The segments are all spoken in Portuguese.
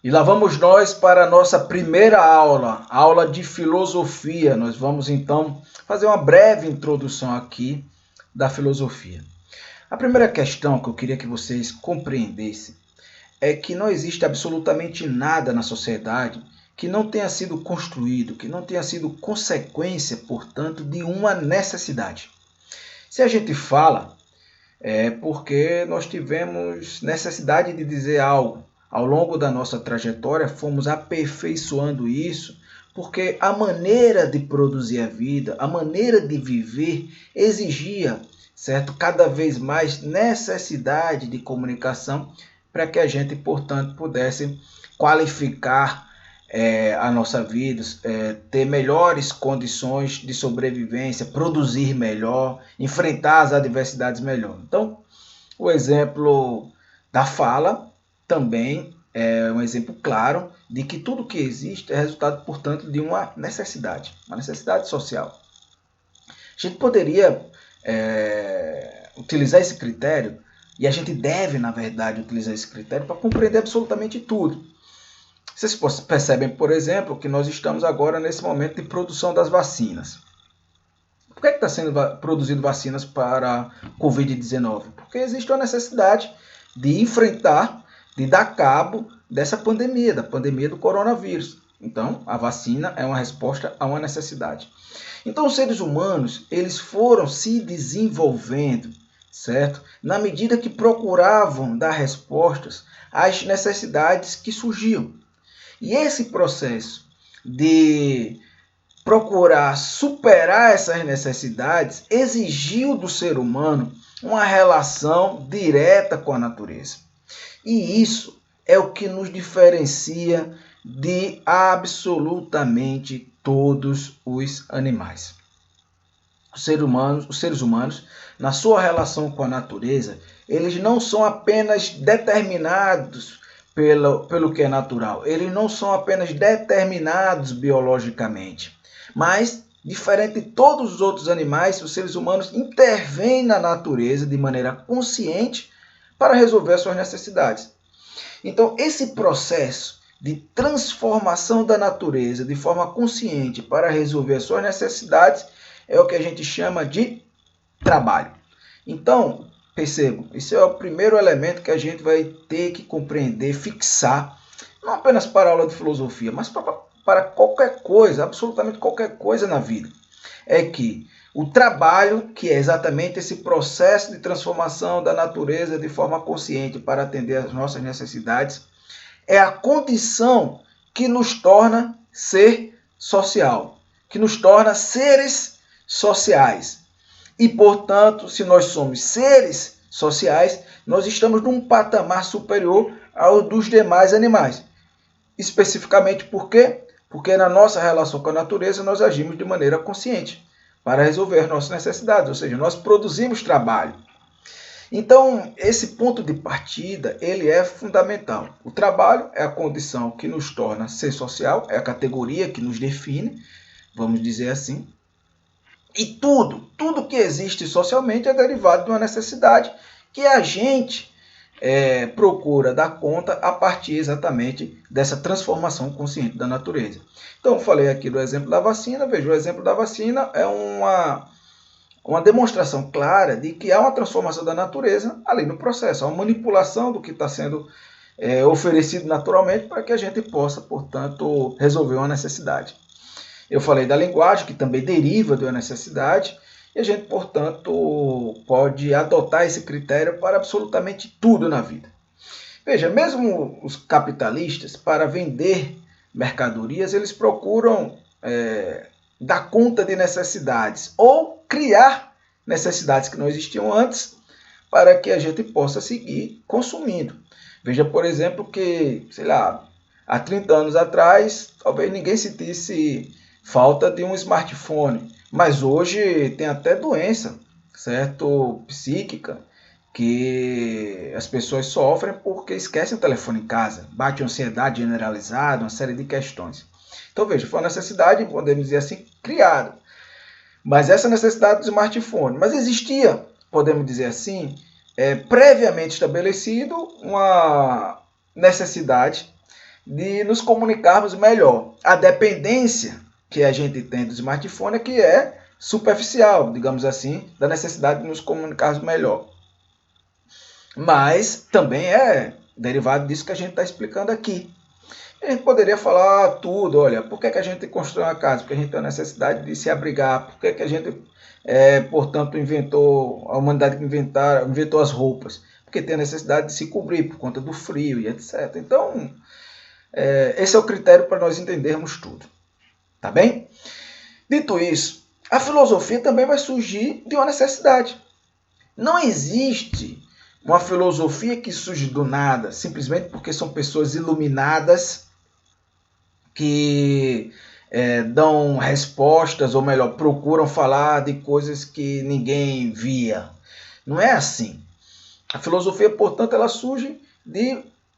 E lá vamos nós para a nossa primeira aula, aula de filosofia. Nós vamos então fazer uma breve introdução aqui da filosofia. A primeira questão que eu queria que vocês compreendessem é que não existe absolutamente nada na sociedade que não tenha sido construído, que não tenha sido consequência, portanto, de uma necessidade. Se a gente fala, é porque nós tivemos necessidade de dizer algo. Ao longo da nossa trajetória, fomos aperfeiçoando isso, porque a maneira de produzir a vida, a maneira de viver, exigia, certo, cada vez mais necessidade de comunicação para que a gente, portanto, pudesse qualificar a nossa vida, ter melhores condições de sobrevivência, produzir melhor, enfrentar as adversidades melhor. Então, o exemplo da fala também é um exemplo claro de que tudo que existe é resultado, portanto, de uma necessidade social. A gente poderia utilizar esse critério, e a gente deve, na verdade, utilizar esse critério para compreender absolutamente tudo. Vocês percebem, por exemplo, que nós estamos agora nesse momento de produção das vacinas. Por que está sendo produzido vacinas para Covid-19? Porque existe uma necessidade de enfrentar, de dar cabo dessa pandemia, da pandemia do coronavírus. Então, a vacina é uma resposta a uma necessidade. Então, os seres humanos, eles foram se desenvolvendo, certo? Na medida que procuravam dar respostas às necessidades que surgiam. E esse processo de procurar superar essas necessidades exigiu do ser humano uma relação direta com a natureza. E isso é o que nos diferencia de absolutamente todos os animais. Os seres humanos, na sua relação com a natureza, eles não são apenas determinados pelo que é natural. Eles não são apenas determinados biologicamente. Mas, diferente de todos os outros animais, os seres humanos intervêm na natureza de maneira consciente para resolver as suas necessidades. Então, esse processo de transformação da natureza de forma consciente para resolver as suas necessidades é o que a gente chama de trabalho. Então, percebam, esse é o primeiro elemento que a gente vai ter que compreender, fixar, não apenas para a aula de filosofia, mas para qualquer coisa, absolutamente qualquer coisa na vida. É que o trabalho, que é exatamente esse processo de transformação da natureza de forma consciente para atender às nossas necessidades, é a condição que nos torna ser social, que nos torna seres sociais. E, portanto, se nós somos seres sociais, nós estamos num patamar superior ao dos demais animais. Especificamente por quê? Porque na nossa relação com a natureza nós agimos de maneira consciente para resolver nossas necessidades, ou seja, nós produzimos trabalho. Então, esse ponto de partida, ele é fundamental. O trabalho é a condição que nos torna ser social, é a categoria que nos define, vamos dizer assim. E tudo que existe socialmente é derivado de uma necessidade que a gente procura dar conta a partir exatamente dessa transformação consciente da natureza. Então, eu falei aqui do exemplo da vacina. Veja, o exemplo da vacina é uma demonstração clara de que há uma transformação da natureza ali no processo, há uma manipulação do que está sendo oferecido naturalmente para que a gente possa, portanto, resolver uma necessidade. Eu falei da linguagem, que também deriva de uma necessidade, e a gente, portanto, pode adotar esse critério para absolutamente tudo na vida. Veja, mesmo os capitalistas, para vender mercadorias, eles procuram dar conta de necessidades ou criar necessidades que não existiam antes para que a gente possa seguir consumindo. Veja, por exemplo, que, sei lá, há 30 anos atrás, talvez ninguém sentisse falta de um smartphone, mas hoje tem até doença, certo, psíquica, que as pessoas sofrem porque esquecem o telefone em casa, bate ansiedade generalizada, uma série de questões. Então veja, foi uma necessidade, podemos dizer assim, criada. Mas essa necessidade do smartphone, mas existia, podemos dizer assim, previamente estabelecido uma necessidade de nos comunicarmos melhor. A dependência que a gente tem do smartphone é que é superficial, digamos assim, da necessidade de nos comunicarmos melhor. Mas também é derivado disso que a gente está explicando aqui. A gente poderia falar tudo, olha, por que a gente constrói uma casa? Porque a gente tem a necessidade de se abrigar. Por que a gente, portanto, a humanidade inventou as roupas? Porque tem a necessidade de se cobrir por conta do frio e etc. Então, esse é o critério para nós entendermos tudo. Tá bem? Dito isso, a filosofia também vai surgir de uma necessidade. Não existe uma filosofia que surge do nada, simplesmente porque são pessoas iluminadas que dão respostas, ou melhor, procuram falar de coisas que ninguém via. Não é assim. A filosofia, portanto, ela surge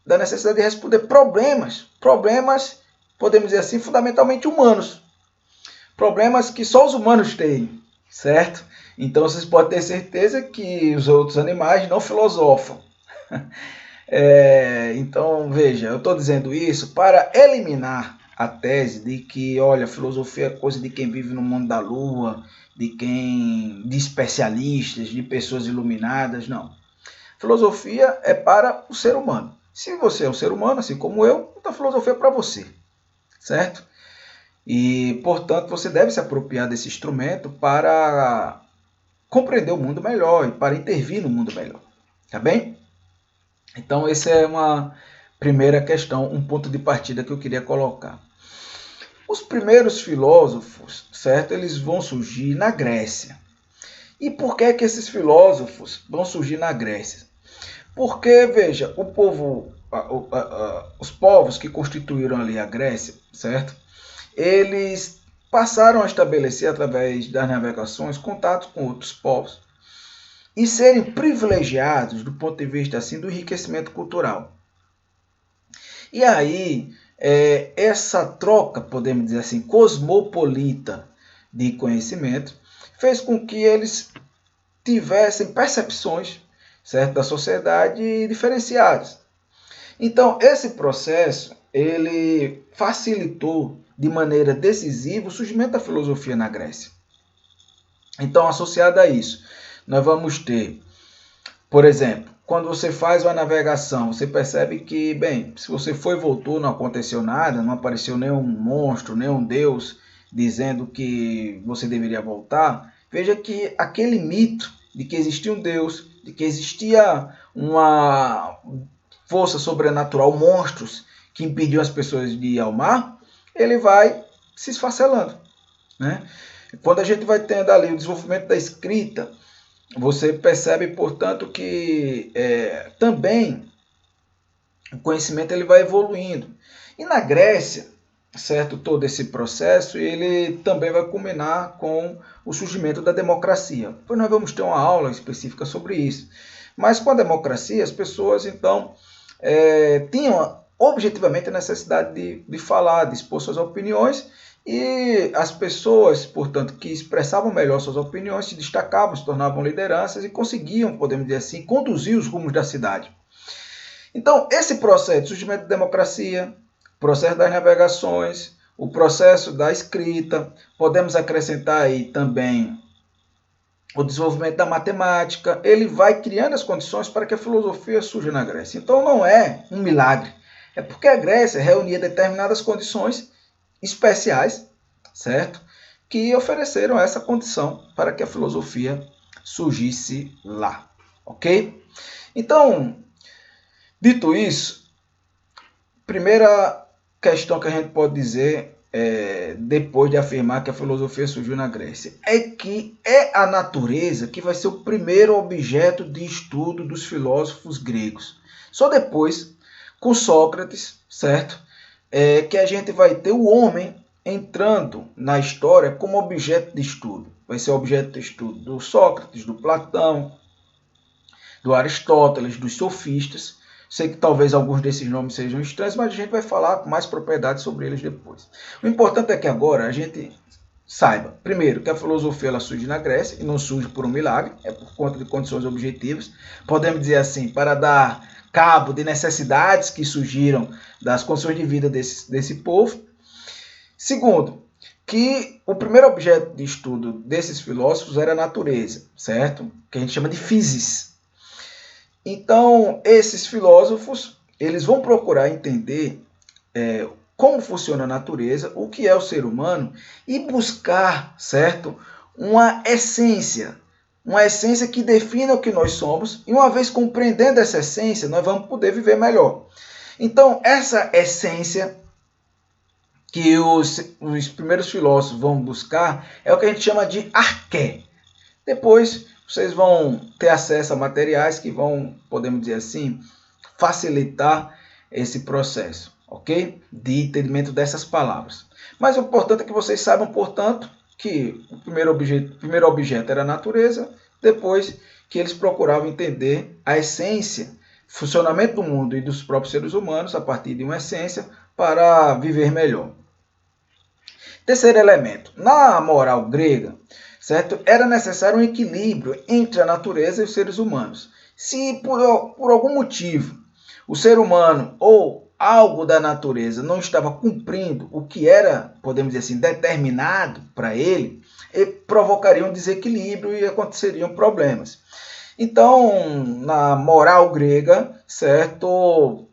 da necessidade de responder problemas, podemos dizer assim, fundamentalmente humanos. Problemas que só os humanos têm, certo? Então vocês podem ter certeza que os outros animais não filosofam. Então, veja, eu estou dizendo isso para eliminar a tese de que, olha, filosofia é coisa de quem vive no mundo da lua, de especialistas, de pessoas iluminadas, não. Filosofia é para o ser humano. Se você é um ser humano, assim como eu, então a filosofia é para você, certo? E, portanto, você deve se apropriar desse instrumento para compreender o mundo melhor e para intervir no mundo melhor, tá bem? Então, essa é uma primeira questão, um ponto de partida que eu queria colocar. Os primeiros filósofos, certo? Eles vão surgir na Grécia. E por que esses filósofos vão surgir na Grécia? Porque, veja, os povos que constituíram ali a Grécia, certo? Eles passaram a estabelecer, através das navegações, contatos com outros povos e serem privilegiados do ponto de vista assim, do enriquecimento cultural. E aí, essa troca, podemos dizer assim, cosmopolita de conhecimento, fez com que eles tivessem percepções, certo, da sociedade diferenciadas. Então, esse processo ele facilitou de maneira decisiva o surgimento da filosofia na Grécia. Então, associado a isso, nós vamos ter, por exemplo, quando você faz uma navegação, você percebe que, bem, se você foi e voltou, não aconteceu nada, não apareceu nenhum monstro, nenhum deus dizendo que você deveria voltar. Veja que aquele mito de que existia um deus, de que existia uma força sobrenatural, monstros que impediam as pessoas de ir ao mar, ele vai se esfacelando, né? Quando a gente vai tendo ali o desenvolvimento da escrita, você percebe, portanto, que também o conhecimento ele vai evoluindo. E na Grécia, certo, todo esse processo, ele também vai culminar com o surgimento da democracia. Depois nós vamos ter uma aula específica sobre isso. Mas com a democracia, as pessoas, então, tinham objetivamente a necessidade de falar, de expor suas opiniões, e as pessoas, portanto, que expressavam melhor suas opiniões se destacavam, se tornavam lideranças e conseguiam, podemos dizer assim, conduzir os rumos da cidade. Então, esse processo de surgimento da democracia, o processo das navegações, o processo da escrita, podemos acrescentar aí também o desenvolvimento da matemática, ele vai criando as condições para que a filosofia surja na Grécia. Então não é um milagre, é porque a Grécia reunia determinadas condições especiais, certo? Que ofereceram essa condição para que a filosofia surgisse lá, ok? Então, dito isso, primeira questão que a gente pode dizer, depois de afirmar que a filosofia surgiu na Grécia, é que é a natureza que vai ser o primeiro objeto de estudo dos filósofos gregos. Só depois, com Sócrates, certo? Que a gente vai ter o homem entrando na história como objeto de estudo. Vai ser objeto de estudo do Sócrates, do Platão, do Aristóteles, dos sofistas. Sei que talvez alguns desses nomes sejam estranhos, mas a gente vai falar com mais propriedade sobre eles depois. O importante é que agora a gente saiba, primeiro, que a filosofia ela surge na Grécia e não surge por um milagre, é por conta de condições objetivas. Podemos dizer assim, para dar cabo de necessidades que surgiram das condições de vida desse povo. Segundo, que o primeiro objeto de estudo desses filósofos era a natureza, certo? Que a gente chama de physis. Então, esses filósofos, eles vão procurar entender como funciona a natureza, o que é o ser humano e buscar, certo? Uma essência que defina o que nós somos, e uma vez compreendendo essa essência, nós vamos poder viver melhor. Então, essa essência que os primeiros filósofos vão buscar é o que a gente chama de arqué. Depois, vocês vão ter acesso a materiais que vão, podemos dizer assim, facilitar esse processo, ok? De entendimento dessas palavras. Mas o importante é que vocês saibam, portanto, que o primeiro objeto era a natureza, depois que eles procuravam entender a essência, funcionamento do mundo e dos próprios seres humanos a partir de uma essência para viver melhor. Terceiro elemento, na moral grega, certo? Era necessário um equilíbrio entre a natureza e os seres humanos. Se por algum motivo o ser humano ou algo da natureza não estava cumprindo o que era, podemos dizer assim, determinado para ele provocaria um desequilíbrio e aconteceriam problemas. Então, na moral grega, certo,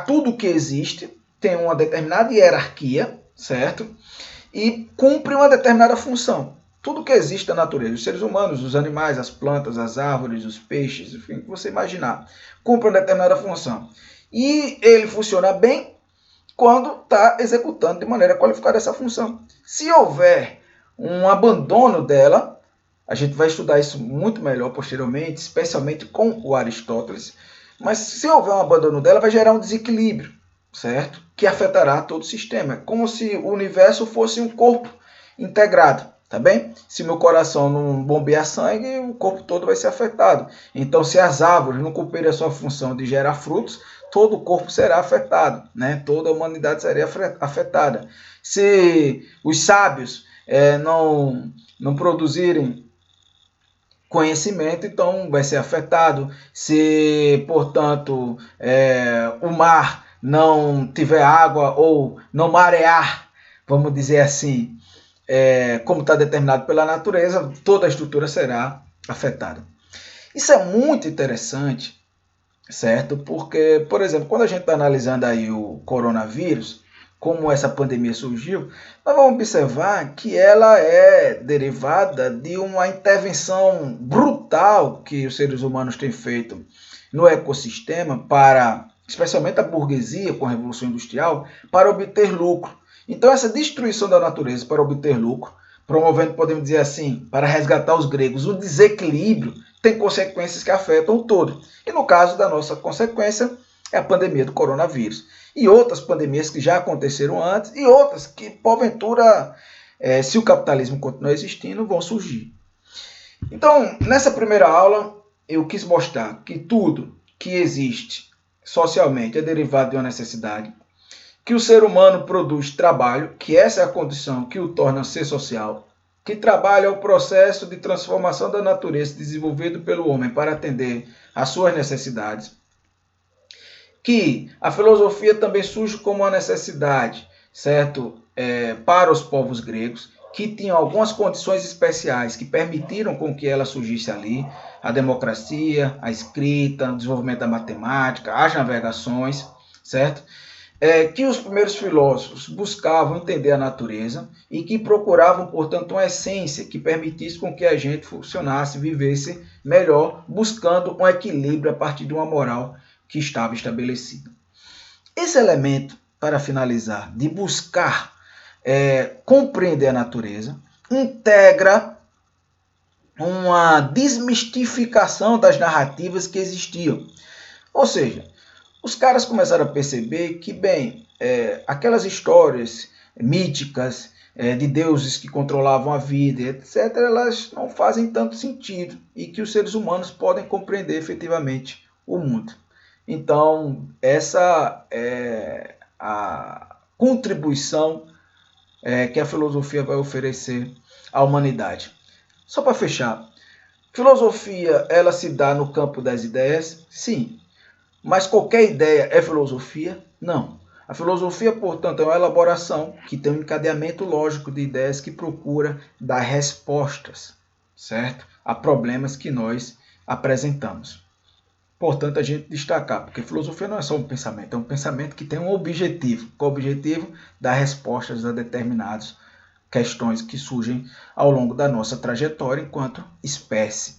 tudo que existe tem uma determinada hierarquia, certo, e cumpre uma determinada função. Tudo que existe na natureza, os seres humanos, os animais, as plantas, as árvores, os peixes, enfim, o que você imaginar, cumpre uma determinada função. E ele funciona bem quando está executando de maneira qualificada essa função. Se houver um abandono dela, a gente vai estudar isso muito melhor posteriormente, especialmente com o Aristóteles, mas se houver um abandono dela, vai gerar um desequilíbrio, certo? Que afetará todo o sistema. É como se o universo fosse um corpo integrado. Tá bem? Se meu coração não bombear sangue, o corpo todo vai ser afetado. Então, se as árvores não cumprirem a sua função de gerar frutos, todo o corpo será afetado, né? Toda a humanidade seria afetada. Se os sábios não produzirem conhecimento, então vai ser afetado. Se, portanto, o mar não tiver água ou não marear, vamos dizer assim, como está determinado pela natureza, toda a estrutura será afetada. Isso é muito interessante, certo? Porque, por exemplo, quando a gente está analisando aí o coronavírus, como essa pandemia surgiu, nós vamos observar que ela é derivada de uma intervenção brutal que os seres humanos têm feito no ecossistema para, especialmente a burguesia com a Revolução Industrial, para obter lucro. Então, essa destruição da natureza para obter lucro, promovendo, podemos dizer assim, para resgatar os gregos, o desequilíbrio, tem consequências que afetam o todo. E no caso da nossa consequência, é a pandemia do coronavírus. E outras pandemias que já aconteceram antes, e outras que, porventura, se o capitalismo continuar existindo, vão surgir. Então, nessa primeira aula, eu quis mostrar que tudo que existe socialmente é derivado de uma necessidade, que o ser humano produz trabalho, que essa é a condição que o torna ser social, que trabalho é o processo de transformação da natureza desenvolvido pelo homem para atender às suas necessidades, que a filosofia também surge como uma necessidade, certo? Para os povos gregos, que tinham algumas condições especiais que permitiram com que ela surgisse ali, a democracia, a escrita, o desenvolvimento da matemática, as navegações, certo? Que os primeiros filósofos buscavam entender a natureza e que procuravam, portanto, uma essência que permitisse com que a gente funcionasse, vivesse melhor, buscando um equilíbrio a partir de uma moral que estava estabelecida. Esse elemento, para finalizar, de buscar compreender a natureza, integra uma desmistificação das narrativas que existiam. Ou seja, os caras começaram a perceber que, aquelas histórias míticas de deuses que controlavam a vida, etc., elas não fazem tanto sentido e que os seres humanos podem compreender efetivamente o mundo. Então, essa é a contribuição que a filosofia vai oferecer à humanidade. Só para fechar, Filosofia, ela se dá no campo das ideias? Sim. Mas qualquer ideia é filosofia? Não. A filosofia, portanto, é uma elaboração que tem um encadeamento lógico de ideias que procura dar respostas, certo? A problemas que nós apresentamos. Portanto, a gente destacar, porque filosofia não é só um pensamento, é um pensamento que tem um objetivo. Qual o objetivo? Dar respostas a determinadas questões que surgem ao longo da nossa trajetória enquanto espécie.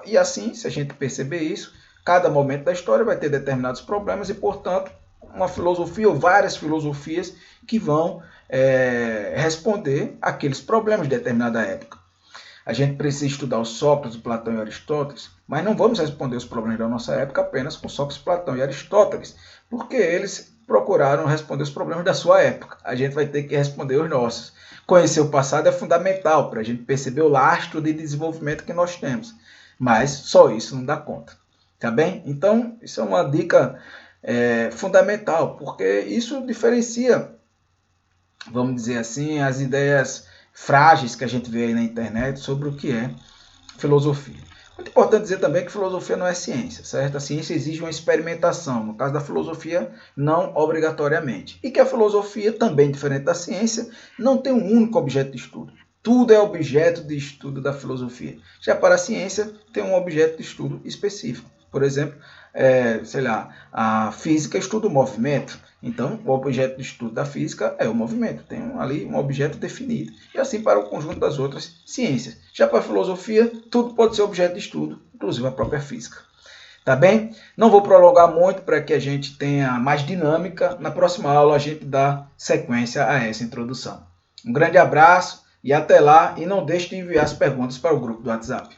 E assim, se a gente perceber isso, cada momento da história vai ter determinados problemas e, portanto, uma filosofia ou várias filosofias que vão responder aqueles problemas de determinada época. A gente precisa estudar o Sócrates, o Platão e o Aristóteles, mas não vamos responder os problemas da nossa época apenas com Sócrates, Platão e Aristóteles, porque eles procuraram responder os problemas da sua época. A gente vai ter que responder os nossos. Conhecer o passado é fundamental para a gente perceber o lastro de desenvolvimento que nós temos, mas só isso não dá conta. Tá bem? Então, isso é uma dica fundamental, porque isso diferencia, vamos dizer assim, as ideias frágeis que a gente vê aí na internet sobre o que é filosofia. Muito importante dizer também que filosofia não é ciência, certo? A ciência exige uma experimentação, no caso da filosofia, não obrigatoriamente. E que a filosofia, também diferente da ciência, não tem um único objeto de estudo. Tudo é objeto de estudo da filosofia. Já para a ciência, tem um objeto de estudo específico. Por exemplo, a física estuda o movimento. Então, o objeto de estudo da física é o movimento. Tem ali um objeto definido. E assim para o conjunto das outras ciências. Já para a filosofia, tudo pode ser objeto de estudo, inclusive a própria física. Tá bem? Não vou prolongar muito para que a gente tenha mais dinâmica. Na próxima aula, a gente dá sequência a essa introdução. Um grande abraço e até lá. E não deixe de enviar as perguntas para o grupo do WhatsApp.